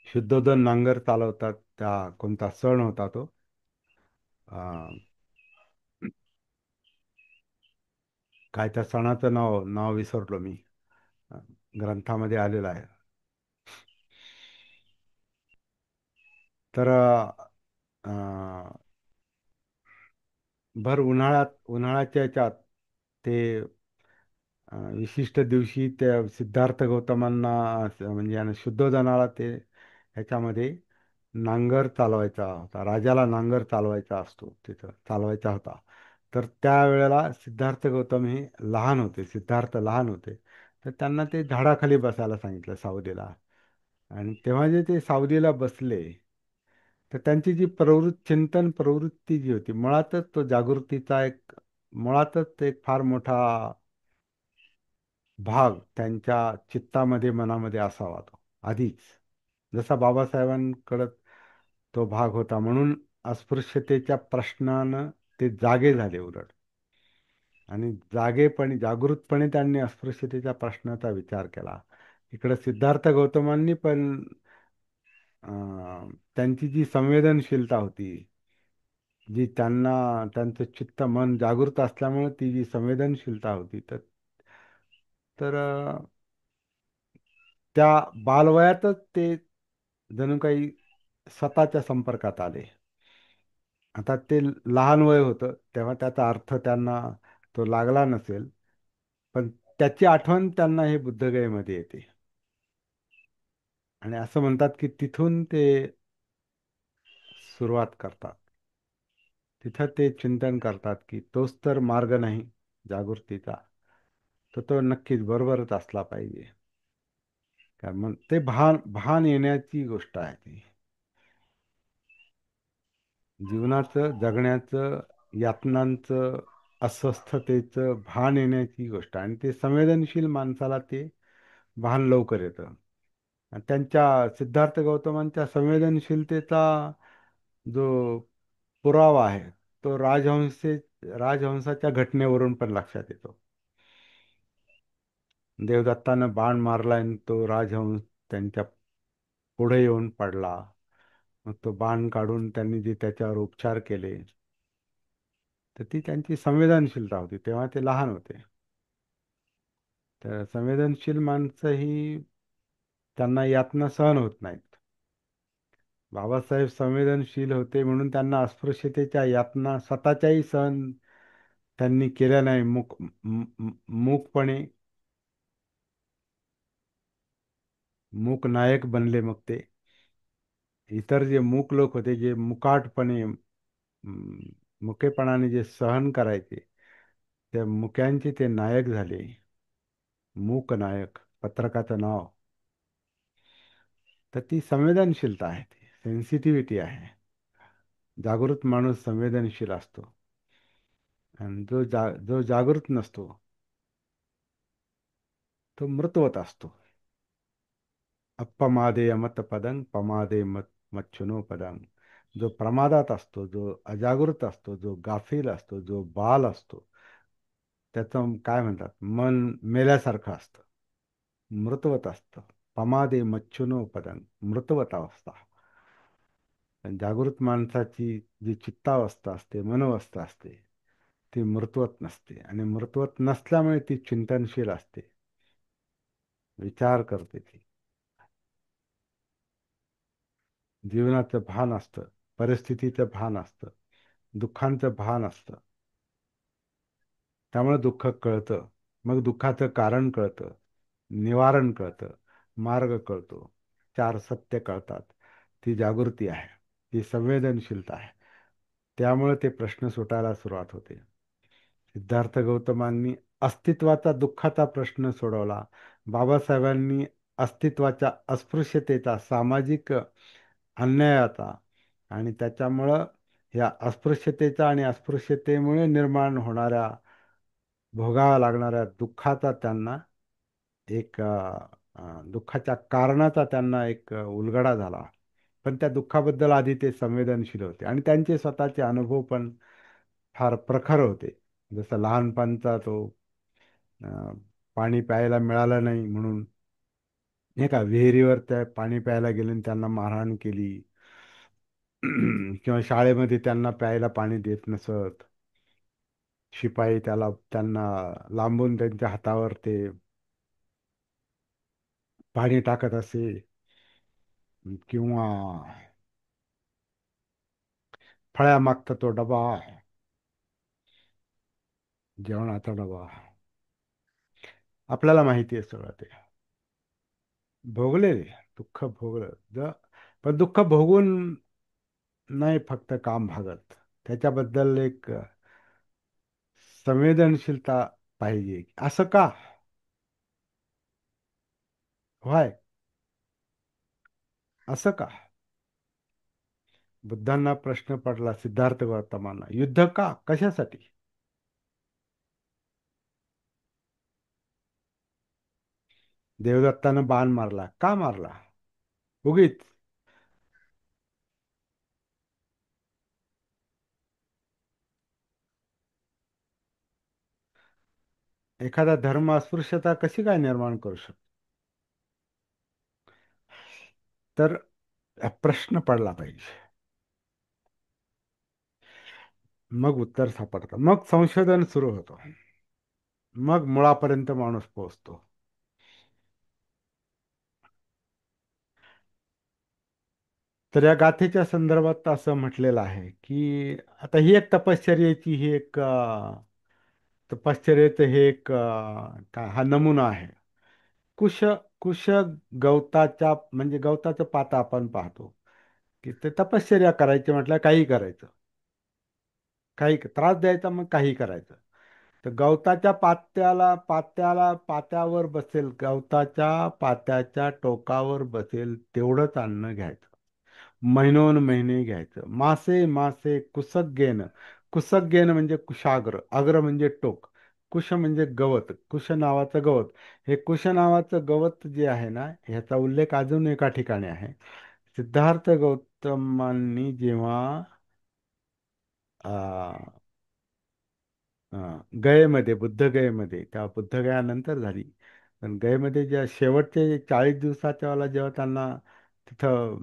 शुद्धोधन नांगर चालवतात, त्या कोणता सण होता तो, अं, काय त्या सणाचं नाव नाव विसरलो मी. अं, ग्रंथामध्ये आलेलं आहे. तर भर उन्हाळ्याच्या याच्यात ते विशिष्ट दिवशी त्या सिद्धार्थ गौतमांना, म्हणजे आणि शुद्धोधनाला ते ह्याच्यामध्ये नांगर चालवायचा होता. राजाला नांगर चालवायचा असतो, तिथं चालवायचा होता. तर त्यावेळेला सिद्धार्थ गौतम हे लहान होते, सिद्धार्थ लहान होते. तर त्यांना ते झाडाखाली बसायला सांगितलं, सावलीला. आणि तेव्हा जे ते सावलीला बसले, तर त्यांची जी चिंतन प्रवृत्ती जी होती, मुळातच तो जागृतीचा एक, मुळातच एक फार मोठा भाग त्यांच्या चित्तामध्ये, मनामध्ये असावा तो आधीच, जसा बाबासाहेबांकडं तो भाग होता. म्हणून अस्पृश्यतेच्या प्रश्नानं ते जागे झाले उलट. आणि जागृतपणे त्यांनी अस्पृश्यतेच्या प्रश्नाचा विचार केला. इकडे सिद्धार्थ गौतमांनी पण त्यांची जी संवेदनशीलता होती, जी त्यांचं चित्त मन जागृत असल्यामुळे ती जी संवेदनशीलता होती, तर त्या बालवयातच ते जणू काही स्वतःच्या संपर्कात आले. आता ते लहान वय होतं तेव्हा त्याचा अर्थ त्यांना तो लागला नसेल, पण त्याची आठवण त्यांना हे बुद्धगयेमध्ये येते. आणि असं म्हणतात की तिथून ते सुरुवात करतात. तिथं ते चिंतन करतात की तोच तर मार्ग नाही जागृतीचा, तर तो नक्कीच बरोबरच असला पाहिजे. कारण मग ते भान भान येण्याची गोष्ट आहे ती. जीवनाचं, जगण्याचं, यातनांचं, अस्वस्थतेचं भान येण्याची गोष्ट आहे. आणि ते संवेदनशील माणसाला ते भान लवकर येतं. आणि त्यांच्या सिद्धार्थ गौतमांच्या संवेदनशीलतेचा जो पुरावा आहे, तो राजहंसाच्या घटनेवरून पण लक्षात येतो. देवदत्तानं बाण मारला आणि तो राजहंस त्यांच्या पुढे येऊन पडला. मग तो बाण काढून त्यांनी जे त्याच्यावर उपचार केले, तर ती त्यांची संवेदनशीलता होती. तेव्हा ते लहान होते. तर संवेदनशील माणसं ही, त्यांना यातना सहन होत नाहीत. बाबासाहेब संवेदनशील होते म्हणून त्यांना अस्पृश्यतेच्या यातना स्वतःच्याही सहन त्यांनी केल्या नाही. मूकपणे मूक नायक बनले. मग ते इतर जे मूक लोक होते, जे मुकाटपणे, मुकेपणाने जे सहन करायचे, त्या मुक्यांचे ते नायक झाले. मूक नायक पत्रकाचं नाव. तर ती संवेदनशीलता आहे, ती सेन्सिटिव्हिटी आहे. जागृत माणूस संवेदनशील असतो, आणि जो जागृत नसतो तो मृतवत असतो. अप्पमादे मत पदं पमादे मच्छुनो पदं. जो प्रमादात असतो, जो अजागृत असतो, जो गाफील असतो, जो बाल असतो, त्याचं काय म्हणतात, मन मेल्यासारखं असतं, मृतवत असतं. पमादे मच्छुनो पदं, मृतवत अवस्था. पण जागृत माणसाची जी चित्तावस्था असते, मनोवस्था असते, ती मृतवत नसते, आणि मृतवत नसल्यामुळे ती चिंतनशील असते, विचार करते ती. जीवनाचं भान असतं, परिस्थितीचं भान असतं, दुःखांचं भान असतं. त्यामुळे दुःख कळतं. मग दुःखाचं कारण कळतं, निवारण कळतं, मार्ग कळतो, चार सत्य कळतात. ती जागृती आहे, ती संवेदनशीलता आहे. त्यामुळे ते प्रश्न सुटायला सुरुवात होते. सिद्धार्थ गौतमांनी अस्तित्वाचा दुःखाचा प्रश्न सोडवला. बाबासाहेबांनी अस्तित्वाच्या अस्पृश्यतेचा, सामाजिक अन्यायाचा, आणि त्याच्यामुळं या अस्पृश्यतेचा आणि अस्पृश्यतेमुळे निर्माण होणाऱ्या, भोगाव्या लागणाऱ्या दुःखाचा त्यांना एक दुःखाच्या कारणाचा त्यांना एक उलगडा झाला. पण त्या दुःखाबद्दल आधी ते संवेदनशील होते, आणि त्यांचे स्वतःचे अनुभव पण फार प्रखर होते. जसं लहानपणचा तो अं, पाणी प्यायला मिळालं नाही म्हणून, नाही का, विहिरीवर त्या पाणी प्यायला गेले आणि त्यांना मारहाण केली. किंवा शाळेमध्ये त्यांना प्यायला पाणी देत नसत, शिपाई त्यांना लांबून त्यांच्या हातावर ते पाणी टाकत असे. किंवा फळ्या मागता तो डबा, जेवणाचा डबा. आपल्याला माहिती आहे सगळं ते. भोगले दुःख भोगलं पण दुःख भोगून नाही फक्त काम भागत. त्याच्याबद्दल एक संवेदनशीलता पाहिजे. असं का व्हाय, असं का? बुद्धांना प्रश्न पडला, सिद्धार्थ गौतमांना, युद्ध का, कशासाठी? देवदत्तानं बाण मारला, का मारला? उगीच. एखादा धर्म अस्पृश्यता कशी काय निर्माण करू शकतो? तर प्रश्न पडला पाहिजे, मग उत्तर सापडतं, मग संशोधन सुरू होतं, मग मुळापर्यंत माणूस पोहोचतो. तर या गाथेच्या संदर्भात असं म्हटलेलं आहे की, आता ही एक तपश्चर्याची, ही एक तपश्चर्याचं हे एक काय हा नमुना आहे. कुश कुश गवताच्या, म्हणजे गवताचं पाता आपण पाहतो, की ते तपश्चर्या करायची म्हटलं काही करायचं, काही त्रास द्यायचा, मग काही करायचं. तर गवताच्या पात्यावर बसेल, गवताच्या पात्याच्या टोकावर बसेल तेवढंच अन्न घ्यायचं, महिनोन महिने घ्यायचं. मासे मासे कुसक घेणं. कुसक घेणं म्हणजे कुशाग्र, अग्र म्हणजे टोक, कुश म्हणजे गवत, कुश नावाचं गवत. हे कुश नावाचं गवत जे आहे ना, ह्याचा उल्लेख अजून एका ठिकाणी आहे. सिद्धार्थ गौतमांनी जेव्हा गयेमध्ये, बुद्धगयेमध्ये, त्या बुद्धगयानंतर झाली, पण गयेमध्ये ज्या शेवटचे 40 दिवसाच्या वेळेला जेव्हा त्यांना तिथं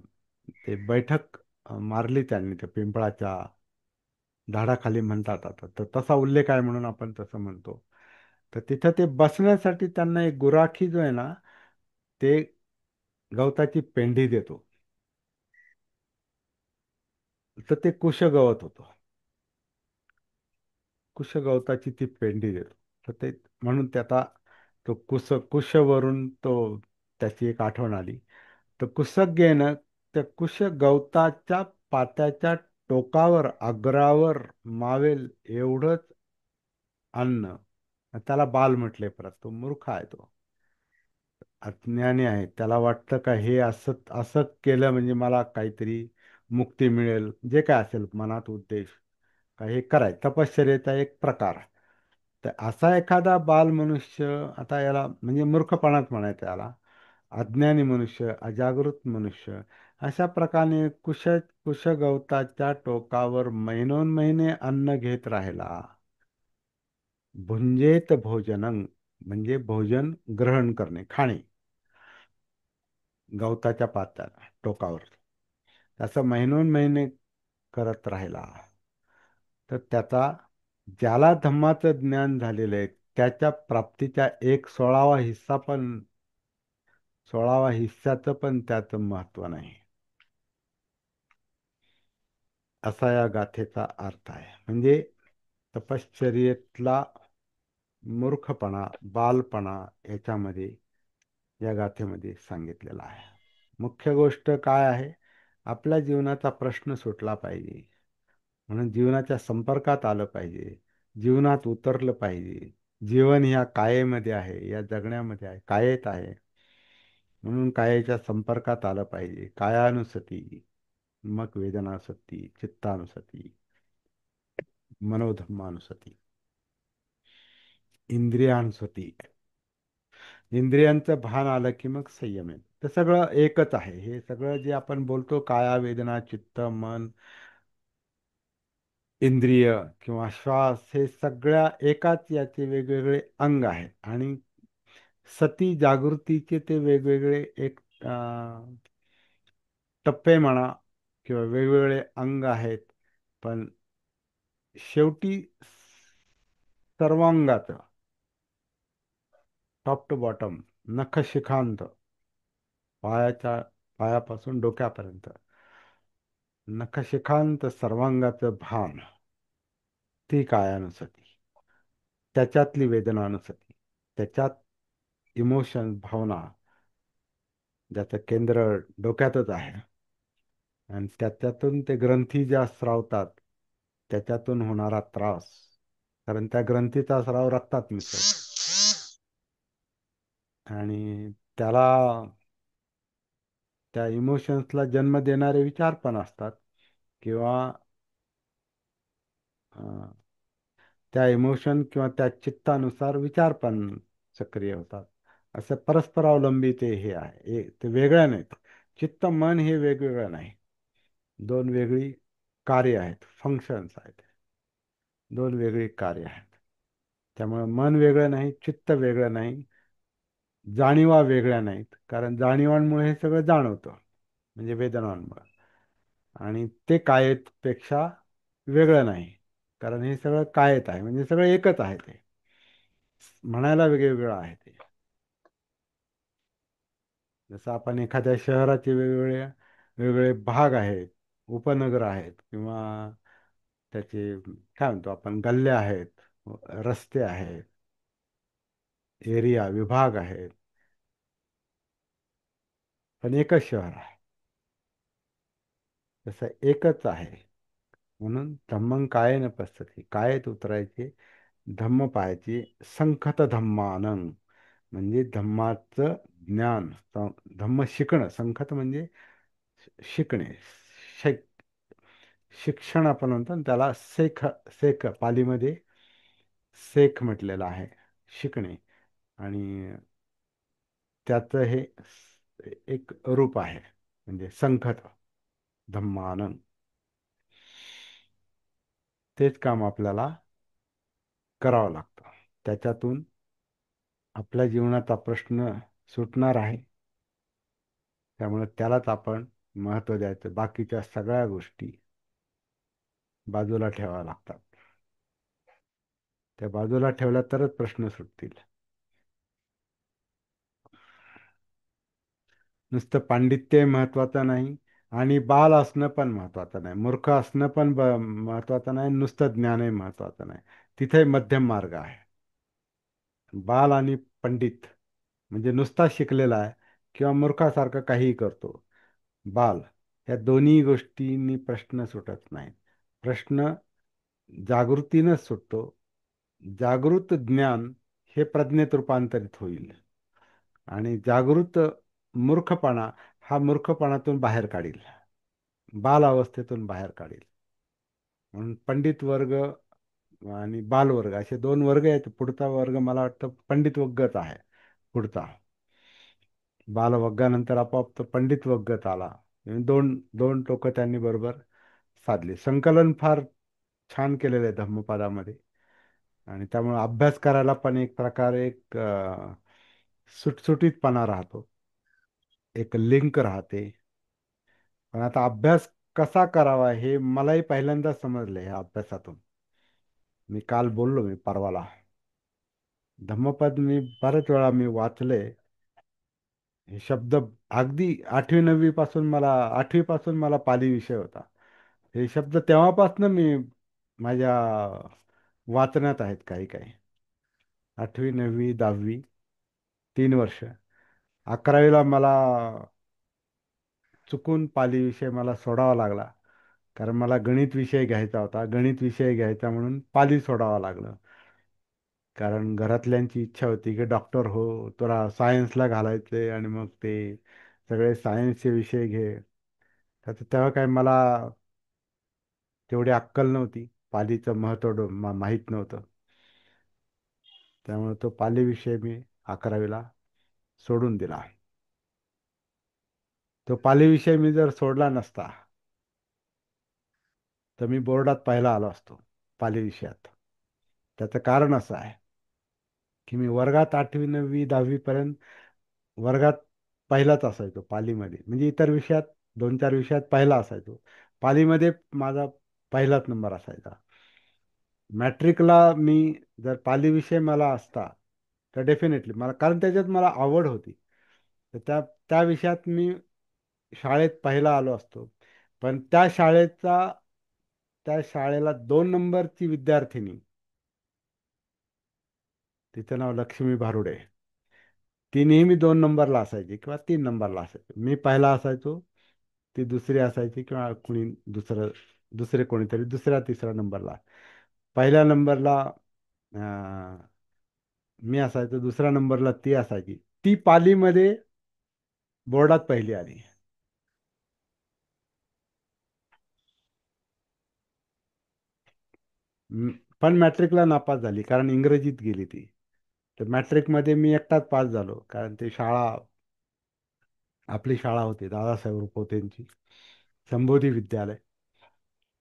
ते बैठक मारली त्यांनी त्या पिंपळाच्या झाडाखाली म्हणतात, आता तर तसा उल्लेख आहे म्हणून आपण तसं म्हणतो. तर तिथं ते बसण्यासाठी त्यांना एक गुराखी जो आहे ना, ते गवताची पेंढी देतो. तर ते कुशगवत होतं, कुशगवताची ती पेंढी देतो. तर ते म्हणून ते आता तो कुशवरून तो त्याची एक आठवण आली. तर कुसक त्या कुशगवताच्या पात्याच्या टोकावर, अग्रावर मावेल एवढंच अन्न. त्याला बाल म्हटले, परत तो मूर्ख आहे, तो अज्ञानी आहे. त्याला वाटतं का हे असं असं केलं म्हणजे मला काहीतरी मुक्ती मिळेल, जे काय असेल मनात उद्देश, का हे करायचं तपश्चर्येचा एक प्रकार. तर असा एखादा बाल मनुष्य, आता याला म्हणजे मूर्खपणाच म्हणायचं याला, अज्ञानी मनुष्य, अजागृत मनुष्य, अशा प्रकारे कुशगवताच्या टोकावर महिनोन महिने अन्न घेत राहिला. भुंजेत भोजनं म्हणजे भोजन ग्रहण करणे, खाणे, गवताच्या पात्याला टोकावर, असं महिनोन महिने करत राहिला. तर त्याचा, ज्याला धम्माचं ज्ञान झालेलं आहे, त्याच्या प्राप्तीच्या 16वा हिस्साचं पण त्याचं महत्व नाही, असा या गाथेचा अर्थ आहे. म्हणजे तपश्चर्येतला मूर्खपणा, बालपणा याच्यामध्ये, या गाथेमध्ये सांगितलेला आहे. मुख्य गोष्ट काय आहे? आपल्या जीवनाचा प्रश्न सुटला पाहिजे, म्हणून जीवनाच्या संपर्कात आलं पाहिजे, जीवनात उतरलं पाहिजे. जीवन ह्या कायेमध्ये आहे, या जगण्यामध्ये आहे, कायेत आहे, म्हणून कायेच्या संपर्कात आलं पाहिजे. कायानुसती, मग वेदनासक्ती, चित्तानुसती, मनोधम्मानुसती, इंद्रियानुसती. इंद्रियांचं भान आलं की मग संयम आहे. तर सगळं एकच आहे. हे सगळं जे आपण बोलतो, काया, वेदना, चित्त, मन, इंद्रिय किंवा श्वास, हे सगळ्या एकाच याचे वेगवेगळे अंग आहेत. आणि सती जागृतीचे ते वेगवेगळे एक टप्पे म्हणा किंवा वेगवेगळे अंग आहेत. पण शेवटी सर्वांगाचं, टॉप टू बॉटम, नखशिखांत, पायाच्या पायापासून डोक्यापर्यंत नखशिखांत सर्वांगाचं भान, ती कायानुसती, त्याच्यातली वेदनानुसती, त्याच्यात इमोशन, भावना, ज्याचं केंद्र डोक्यातच आहे, आणि त्याच्यातून ते ग्रंथी ज्या स्रावतात, त्याच्यातून होणारा त्रास, कारण त्या ग्रंथीचा स्राव रक्तात मिसळतो. आणि त्याला, त्या इमोशन्सला जन्म देणारे विचार पण असतात, किंवा अं, त्या इमोशन किंवा त्या चित्तानुसार विचार पण सक्रिय होतात. असं परस्परावलंबी ते हे आहे, ते वेगळ्या नाहीत. चित्त मन हे वेगवेगळं नाही, दोन वेगळी कार्य आहेत, फंक्शन्स आहेत, दोन वेगळी कार्य आहेत. त्यामुळे मन वेगळं नाही, चित्त वेगळं नाही, जाणीवा वेगळ्या नाहीत, कारण जाणीवांमुळे हे सगळं जाणवतं, म्हणजे वेदनांमुळे. आणि ते कायेपेक्षा वेगळं नाही, कारण हे सगळं कायेत आहे, म्हणजे सगळं एकच आहे. ते म्हणायला वेगवेगळं आहे ते. जसं आपण एखाद्या शहराचे वेगवेगळे वेगवेगळे भाग आहेत, उपनगर आहेत, किंवा त्याचे काय म्हणतो आपण, गल्ल्या आहेत, रस्ते आहेत, एरिया, विभाग आहेत, पण एकच शहर आहे. तसं एकच आहे. म्हणून धम्मं कायेन पश्यति, कायेत उतरायचे, धम्म पाहायचे, संखत धम्मानं, म्हणजे धम्माचं ज्ञान, धम्म शिकणं. संखत म्हणजे शिकणे, शिक शिक्षण आपण म्हणतो ना, त्याला सेख, सेख पालीमध्ये सेख म्हटलेलं आहे, शिकणे. आणि त्याचं हे एक रूप आहे, म्हणजे संखत धम्मानं. तेच काम आपल्याला करावं लागतं. त्याच्यातून आपल्या जीवनाचा प्रश्न सुटणार आहे. त्यामुळे त्यालाच आपण महत्त्व द्यायचं. बाकीच्या सगळ्या गोष्टी बाजूला ठेवाव्या लागतात. त्या बाजूला ठेवल्या तरच प्रश्न सुटतील. नुसतं पांडित्य महत्वाचं नाही, आणि बाल असणं पण महत्वाचं नाही, मूर्ख असणं पण महत्वाचं नाही, नुसतं ज्ञानही महत्वाचं नाही. तिथे मध्यम मार्ग आहे. बाल आणि पंडित म्हणजे नुसता शिकलेला आहे किंवा मूर्खासारखं काहीही करतो. बाल, या दोन्ही गोष्टींनी प्रश्न सुटत नाही. प्रश्न जागृतीनंच सुटतो. जागृत ज्ञान हे प्रज्ञेत रूपांतरित होईल, आणि जागृत मूर्खपणा हा मूर्खपणातून बाहेर काढील. बाल अवस्थेतून बाहेर काढेल. म्हणून पंडित वर्ग आणि बाल वर्ग असे दोन वर्ग आहेत. पुढचा वर्ग मला वाटतं पंडित वर्गच आहे पुढचा. बालवग्गानंतर आपोआप तो पंडित वग्गत आला. दोन दोन टोकं त्यांनी बरोबर साधली. संकलन फार छान केलेलं आहे धम्मपदामध्ये. आणि त्यामुळे अभ्यास करायला पण एक प्रकारे एक सुटसुटीतपणा राहतो, एक लिंक राहते. पण आता अभ्यास कसा करावा हे मलाही पहिल्यांदाच समजलं ह्या अभ्यासातून. मी काल बोललो, मी परवाला धम्मपद मी बऱ्याच वेळा मी वाचले. हे शब्द अगदी 8वी 9वी पासून मला 8वी पासून मला पाली विषय होता. हे शब्द तेव्हापासून मी माझ्या वाचण्यात आहेत काही काही. 8वी 9वी 10वी 3 वर्ष. 11वीला मला चुकून पाली विषय मला सोडावा लागला. कारण मला गणित विषय घ्यायचा होता. गणित विषय घ्यायचा म्हणून पाली सोडावा लागलं. कारण घरातल्यांची इच्छा होती की डॉक्टर हो, तुला सायन्सला घालायचे आणि मग ते सगळे सायन्सचे विषय घे. तर तेव्हा काय मला तेवढी अक्कल नव्हती. पालीचं महत्त्व माहीत नव्हतं. त्यामुळे तो पाली विषय मी 11वीला सोडून दिला. तो पाली विषय मी जर सोडला नसता तर मी बोर्डात पहिला आलो असतो पाली विषयात. त्याचं कारण असं आहे की मी वर्गात 8वी 9वी 10वी पर्यंत वर्गात पहिलाच असायचो पालीमध्ये. म्हणजे इतर विषयात 2 4 विषयात पहिला असायचो. पालीमध्ये माझा पहिलाच नंबर असायचा. मॅट्रिकला मी जर पाली विषय मला असता तर डेफिनेटली मला, कारण त्याच्यात मला आवड होती, तर त्या त्या विषयात मी शाळेत पहिला आलो असतो. पण त्या शाळेला 2 नंबरची विद्यार्थिनी, तिचं नाव लक्ष्मी भारुडे, ती नेहमी 2 नंबरला असायची किंवा 3 नंबरला असायची. मी पहिला असायचो, ती दुसरी असायची किंवा कुणी दुसरे कोणीतरी दुसऱ्या तिसऱ्या नंबरला. पहिल्या नंबरला मी असायचो, दुसऱ्या नंबरला ती असायची. ती पालीमध्ये बोर्डात पहिली आली. म- पण मॅट्रिकला नापास झाली कारण इंग्रजीत गेली ती. तर मॅट्रिकमध्ये मी एकटाच पास झालो, कारण ती शाळा आपली शाळा होती दादासाहेब रुपवतेंची, संबोधी विद्यालय.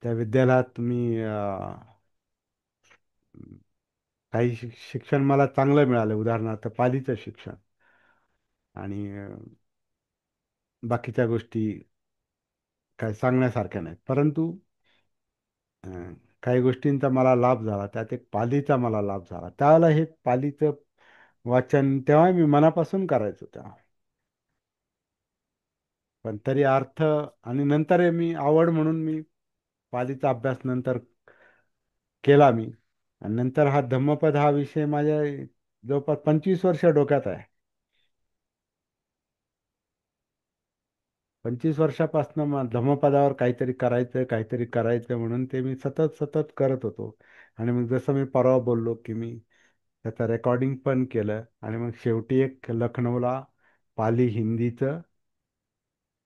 त्या विद्यालयात मी काही शिक्षण मला चांगलं मिळालं, उदाहरणार्थ पालीचं शिक्षण. आणि बाकीच्या गोष्टी काय सांगण्यासारख्या नाहीत. परंतु काही गोष्टींचा मला लाभ झाला, त्यात एक पालीचा मला लाभ झाला. त्यावेळेला हे पालीचं वाचन तेव्हा मी मनापासून करायचो तेव्हा. पण तरी अर्थ, आणि नंतर हे मी आवड म्हणून मी पालीचा अभ्यास नंतर केला मी. आणि नंतर हा धम्मपद हा विषय माझ्या जवळपास 25 वर्ष डोक्यात आहे. 25 वर्षापासून धम्मपदावर काहीतरी करायचं काहीतरी करायचं म्हणून ते मी सतत सतत करत होतो. आणि मग जसं मी परवा बोललो की मी त्याचं रेकॉर्डिंग पण केलं. आणि मग शेवटी एक लखनौला पाली हिंदीचं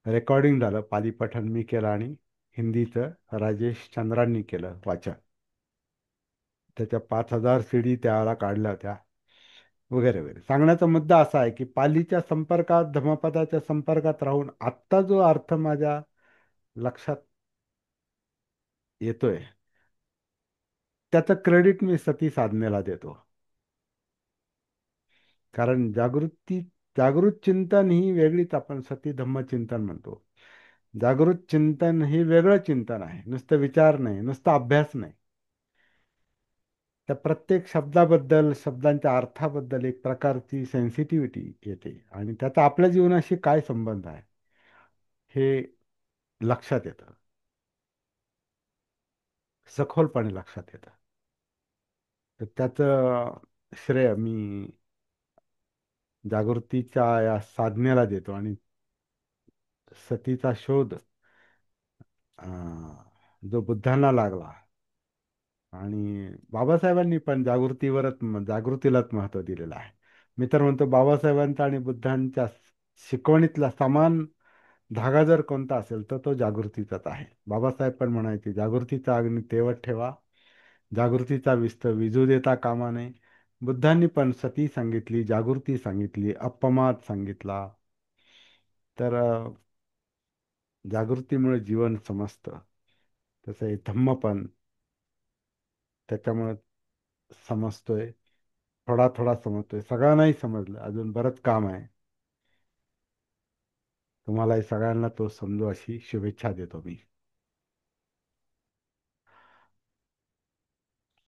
रेकॉर्डिंग झालं. पाली पठण मी केलं आणि हिंदीचं राजेश चंद्रांनी केलं वाचन. त्याच्या 5,000 CD त्यावेळेला काढल्या होत्या, वगैरे वगैरे. सांगण्याचा मुद्दा असा आहे की पालीच्या संपर्कात, धम्मपदाच्या संपर्कात राहून आत्ता जो अर्थ माझ्या लक्षात येतोय, त्याचं क्रेडिट मी सती साधनेला देतो. कारण जागृत चिंतन ही वेगळीच, आपण सती धम्मचिंतन म्हणतो. जागृत चिंतन ही वेगळं चिंतन आहे, नुसतं विचार नाही, नुसता अभ्यास नाही. त्या प्रत्येक शब्दाबद्दल, शब्दांच्या अर्थाबद्दल एक प्रकारची सेन्सिटिव्हिटी येते. आणि त्याचा आपल्या जीवनाशी काय संबंध आहे हे लक्षात येतं, सखोलपणे लक्षात येतं. तर त्याचं श्रेय मी जागृतीच्या या साधनेला देतो. आणि सतीचा शोध जो बुद्धांना लागला, आणि बाबासाहेबांनी पण जागृतीलाच महत्त्व दिलेलं आहे. मी तर म्हणतो बाबासाहेबांचा आणि बुद्धांच्या शिकवणीतला समान धागा जर कोणता असेल तर तो जागृतीचाच आहे. बाबासाहेब पण म्हणायचे, जागृतीचा अग्नी तेवत ठेवा, जागृतीचा विस्त विजू देता कामा नये. बुद्धांनी पण सती सांगितली, जागृती सांगितली, अप्पमाद सांगितला. तर जागृतीमुळे जीवन समजतं. तसं हे धम्म पण त्याच्यामुळे समजतोय, थोडा थोडा समजतोय, सगळं नाही समजलं, अजून बरंच काम आहे. तुम्हालाही सगळ्यांना तो समजू अशी शुभेच्छा देतो मी.